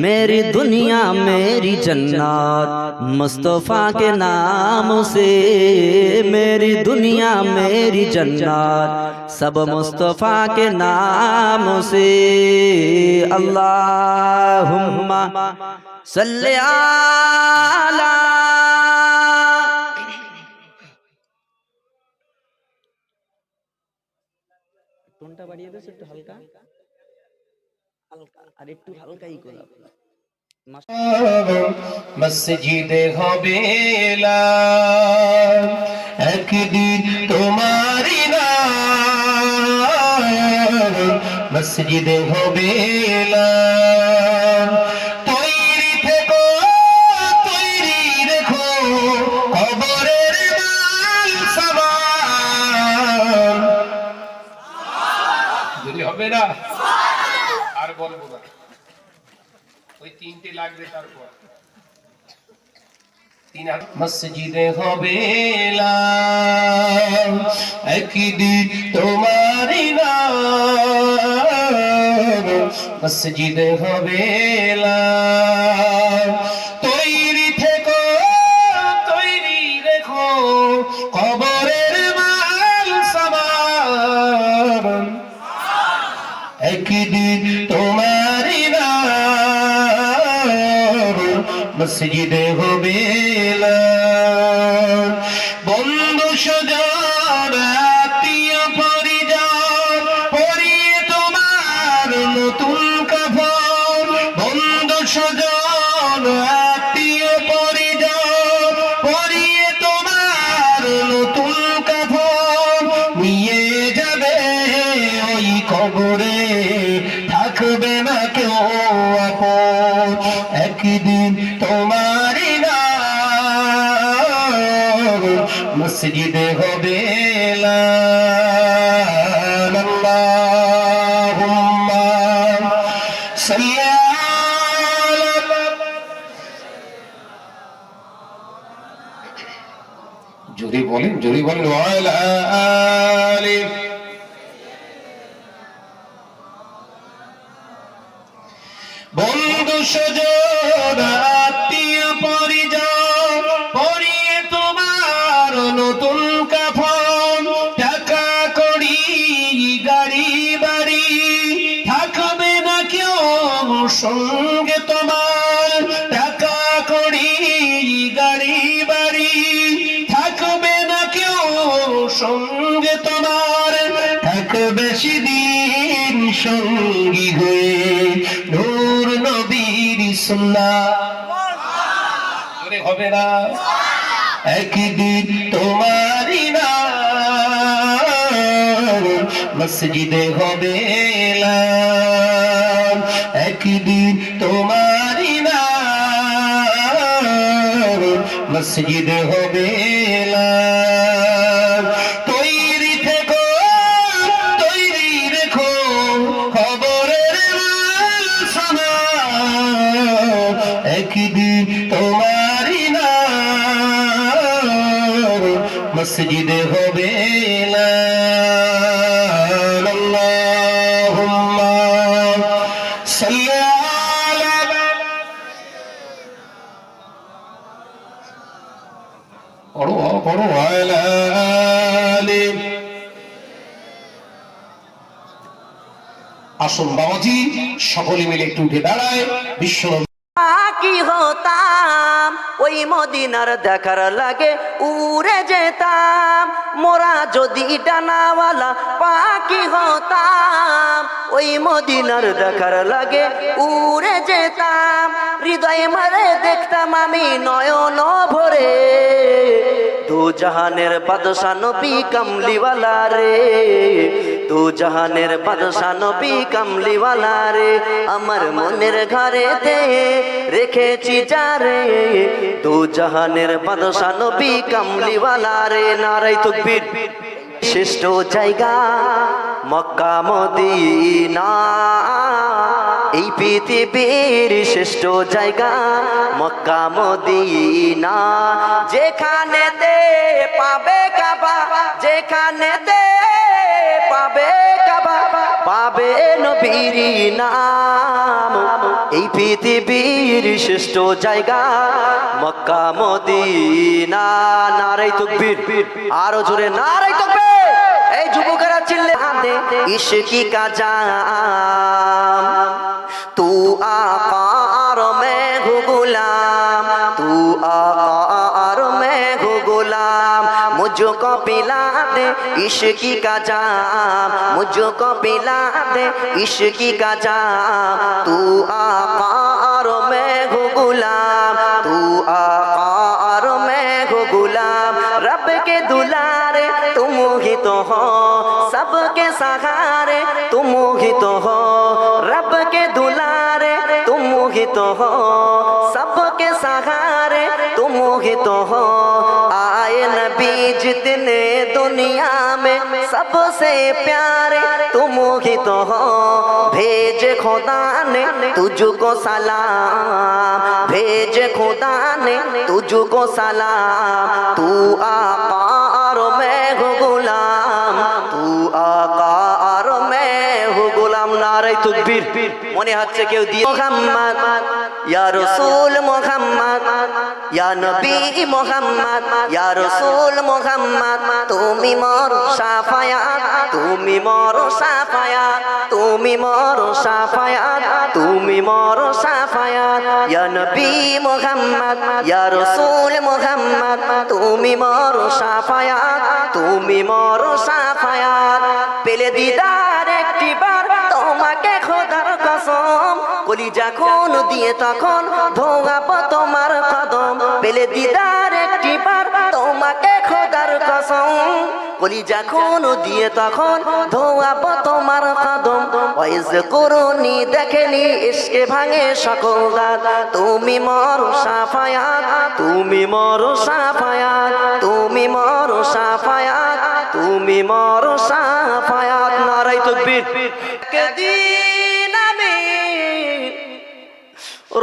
मेरी दुनिया मेरी जन्नत मुस्तफा के नाम से, मेरी दुनिया मेरी जन्नत सब मुस्तफा के नाम से। अल्लाहुम्मा सल्ली अला। টোনটা বাড়িয়ে দেন একটু হালকা হালকা, আর একটু হালকাই করো। মসজিদে হবে একদিন তোমার মসজিদে হবে এলান। তৈরি থেকো, তৈরি রেখো কবরের মাল সামান। যদি হবে না আর বলবো না, ওই তিনটে লাগবে। তারপর মসজিদে হবে এলান, একদিন তোমারই নাম। মসজিদে হবে এলান, তৈরি থেকো, তৈরি রেখো কবরের মাল সামান। একদিন তোমারই নাম মসজিদে হবে এলান। বন্ধু স্বজন আত্মীয় পরিজন পরিয়ে তোমার নতুন কাফন। বন্ধু স্বজন আত্মীয় পরিজন পরিয়ে তোমার নতুন কাফন। নিয়ে যাবে ওই কবরে, থাকবে না কেউ আপন। একদিন তোমারই নাম মসজিদে হবে এলান। আল্লাহুম্মা সাল্লি আলা। জোরে বলেন, জোরে বলেন। ওয়ালা আলি। বন্ধু স্বজন আত্মীয় পরিজন পরিয়ে তোমার নতুন কাফন। টাকা কড়ি গাড়ি বাড়ি, থাকবে না কেউ সঙ্গে তোমার। টাকা কড়ি গাড়ি বাড়ি, থাকবে না কেউ সঙ্গে তোমার। থাকবে সেদিন সঙ্গী হয়ে নূর নবীর সুন্নাহ। জোরে হবে না। একদিন তোমারই নাম মসজিদে হবে এলান। একদিন তোমারই নাম মসজিদে হবে এলান। তৈরি থেকো, তৈরি রেখো খবরের মাল সামান। একদিন তোমারই নাম মসজিদে হবে এলান। আল্লাহুম্মা সাল্লি আলা। পড়ো পড়ো। আলা আলি। আসুন বাবাজি সকলে মিলে একটু উঠে দাঁড়ায়। বিশ্ব কি হতাম ওই মদিনার দেখার লাগে উড়ে যেতাম। মোরা যদি ডানাওয়ালা পাখি হতাম, ওই মদিনার দেখার লাগে উড়ে যেতাম। হৃদয় মারে দেখতাম আমি নয়ন ভরে, দু জাহানের বাদশা নবী কামলিওয়ালা রে। দু জাহানের বাদশা নবী কামলিওয়ালা রে। আমার মনের ঘরেতে রেখেছি যারে, দু জাহানের বাদশা নবী কামলিওয়ালা রে। নারাই তাকবীর। শ্রেষ্ঠ জায়গা মক্কা মদিনা, এই পৃথিবীর শ্রেষ্ঠ জায়গা মক্কা মদিনা। যেখানেতে পাবে কাবা, যেখানেতে পাবে কাবা, পাবে নবীর নাম। এই পৃথিবীর শ্রেষ্ঠ জায়গা মক্কা মদিনা। নারাই তাকবীর। আরো জোরে নারাই তাকবীর। এই যুবকেরা চিল্লে হাতে ইশকি কা জাম, তু আকা আর मैं हूँ गुलाम, तू आका और मैं हूँ गुलाम। मुझको पिला दे इश्की का जाम, मुझको पिला दे इश्की का जाम। तू आका और मैं हूँ गुलाम, तू आका और मैं हूँ गुलाम। रब के दुलारे तुम ही तो हो, सबके सहारे तुम मोहित हो रब के दुलारे, तुम मोहित हो सबके सहारे, तुम मोहित हो आए नबी जितने दुनिया में सबसे प्यारे, तुम मोहित हो भेज खुदा ने तुझको सलाम, भेज खुदा ने तुझको सलाम, तू आका और मैं हूँ गुलाम, तू आका और मैं हूँ गुलाम। नारे तकबीर মনে হচ্ছে কেউ দিয়ে মোহাম্মদ ইয়া রাসূল মোহাম্মদ ইয়া নবী মোহাম্মদ ইয়া রাসূল মোহাম্মদ, তুমি মোর শাফায়াত, তুমি মোর শাফায়াত, তুমি মোর শাফায়াত, তুমি মোর শাফায়াত, ইয়া নবী মোহাম্মদ ইয়া রাসূল মোহাম্মদ, তুমি মোর শাফায়াত, তুমি মোর শাফায়াত। পেলে দিদার একটিবার তোমাকে খোদার কসম, কলিজা খুন দিয়ে তখন ধোঁয়াবো তোমার কদম, পেলে দিদার একটিবার তোমাকে খোদার কসম, কলিজা খুন দিয়ে তখন ধোঁয়াবো তোমার কদম। ওয়াইজ করুনি দেখেনি ইশকে ভাঙে সকল দাঁত, তুমি মোর শাফায়াত, তুমি মোর শাফায়াত, তুমি মোর শাফায়াত, তুমি মোর শাফায়াত। নারে তাকবীর। একদিন আমি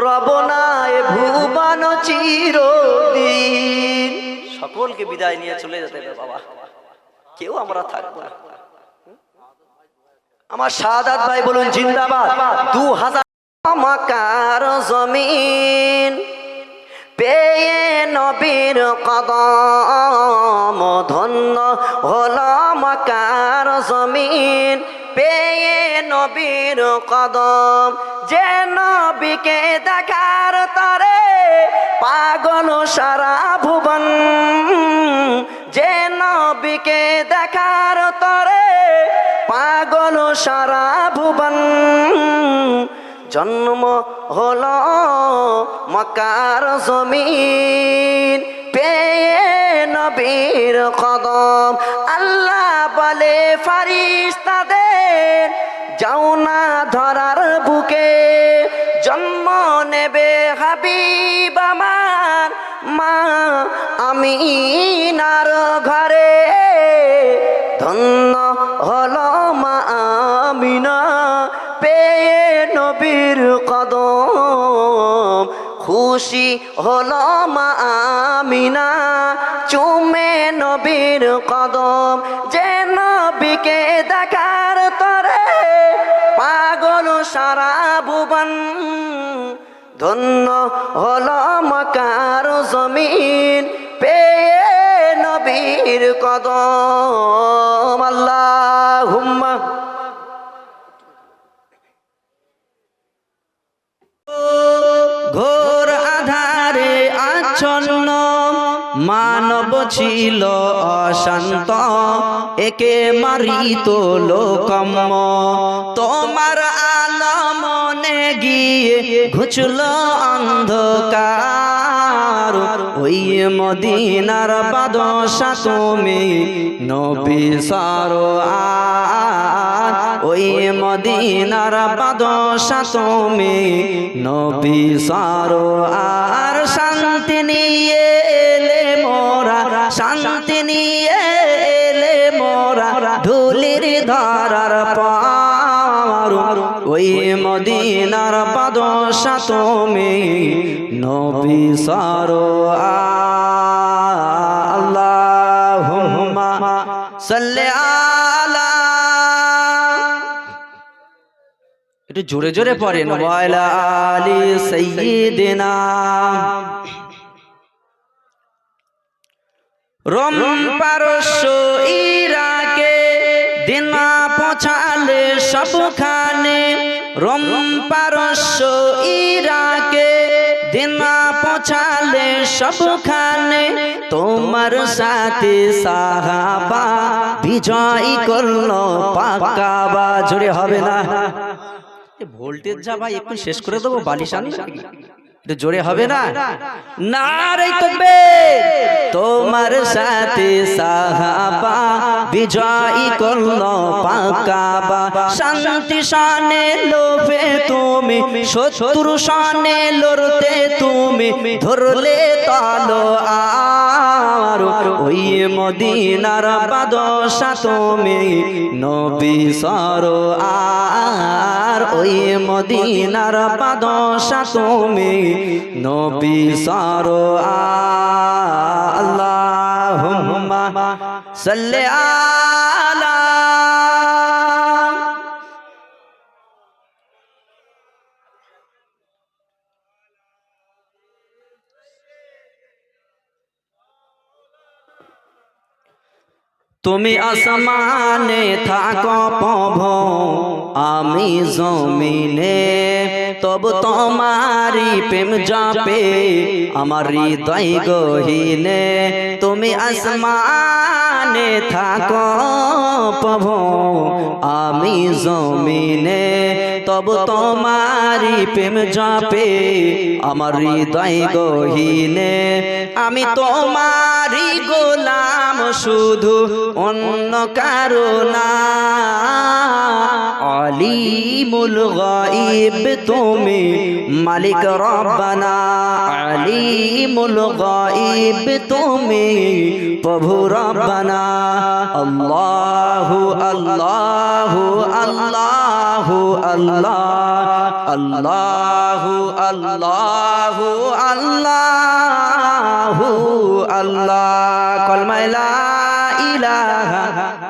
রবনায় ভুবন চিরদিন, সকলকে বিদায় নিয়ে চলে যেতে হবে বাবা, কেউ আমরা থাকবো না। আমার শাহাদাত ভাই বলুন জিন্দাবাদ। 2000 মক্কার জমিন পেয়ে নবীর কদম, ধন্য হলো মক্কার জমিন পেয়ে নবীর কদম, যে নবীকে দেখার তরে পাগল সারা ভুবন, যে নবীকে দেখার তরে পাগল সারা ভুবন, জন্ম হলো মক্কার জমিন পেয়ে নবীর কদম। আল্লাহ বলে ফারিস্তাদের যাও না ধরার বুকে, জন্ম নেবে হাবিব আমার মা আমিনার ঘরে, ধন্য হলো মা আমিনা পেয়ে নবীর কদম, খুশি হলো মা আমিনা চুমে নবীর কদম, যে নবীকে দেখার তরে পাগল সারা ভুবন, ধন্য হলো মক্কার জমিন পেয়ে নবীর কদম। আল্লাহুম্মা ঘোর আধারে আচ্ছন্ন মানব ছিল অশান্ত, একে মারিত লোকম্ম, তোমার আলো মনে গিয়ে ঘুচল অন্ধকার, ওই মদিনার বাদশা তুমি নবী সরওয়ার, ওই মদিনার বাদশা তুমি নবী সরওয়ার, শান্তি নিয়ে এলে মোরা, শান্তি নিয়ে এলে মোরা ধুলির ধারার পার, ওই মদিনার বাদশা তুমি নবী সরওয়ার। আল্লাহুম্মা সাল্লি আলা, একটু জোরে জোরে পড়েন, ওয়ালা আলি সাইয়্যিদিনা। রোম পারস্য ইরাকে দিন পৌঁছালে সবখানে, রোম পারস্য ইরাকে দিন পৌঁছালে সবখানে, তোমার সাথে সাহাবা বিজয় করলো পাক্কাবা। জোরে হবে না? ভোল্টেজ যা ভাই একটু শেষ করে দেবো, বালিশ আনি একটু জোরে হবে না? নারে তাকবীর। তোমার সাথে সাহাবা বিজয়ী করলো পাকাবা, শান্তি শানে লোভে তুমি, শত্রু শানে লড়তে তুমি, ধরলে তলোয়ার। ওই মদিনার বাদশা তুমি, নবী সরোয়ার। ওই মদিনার বাদশা তুমি, নবী সরোয়ার। আল্লাহুম্মা সাল্লি আলা। তুমি আসমানে থাকো প্রভু, আমি জমিনে, তবু তোমারি প্রেম জপে আমার হৃদয় গহীনে। তুমি আসমানে থাকো প্রভু, আমি জমিনে, তবু তোমারি প্রেম জপে আমার হৃদয় গহীনে। আমি তোমারি গোলাম শুধু, অন্য কারো না। আলিমুল গায়ব তুমি, মালিক রব্বানা। আলিমুল গায়ব তুমি, প্রভু রব্বানা। আল্লাহু আল্লাহু আল্লাহু আল্লাহ, আল্লাহু আল্লাহু আল্লাহু আল্লাহ। কলমা লা ইলাহা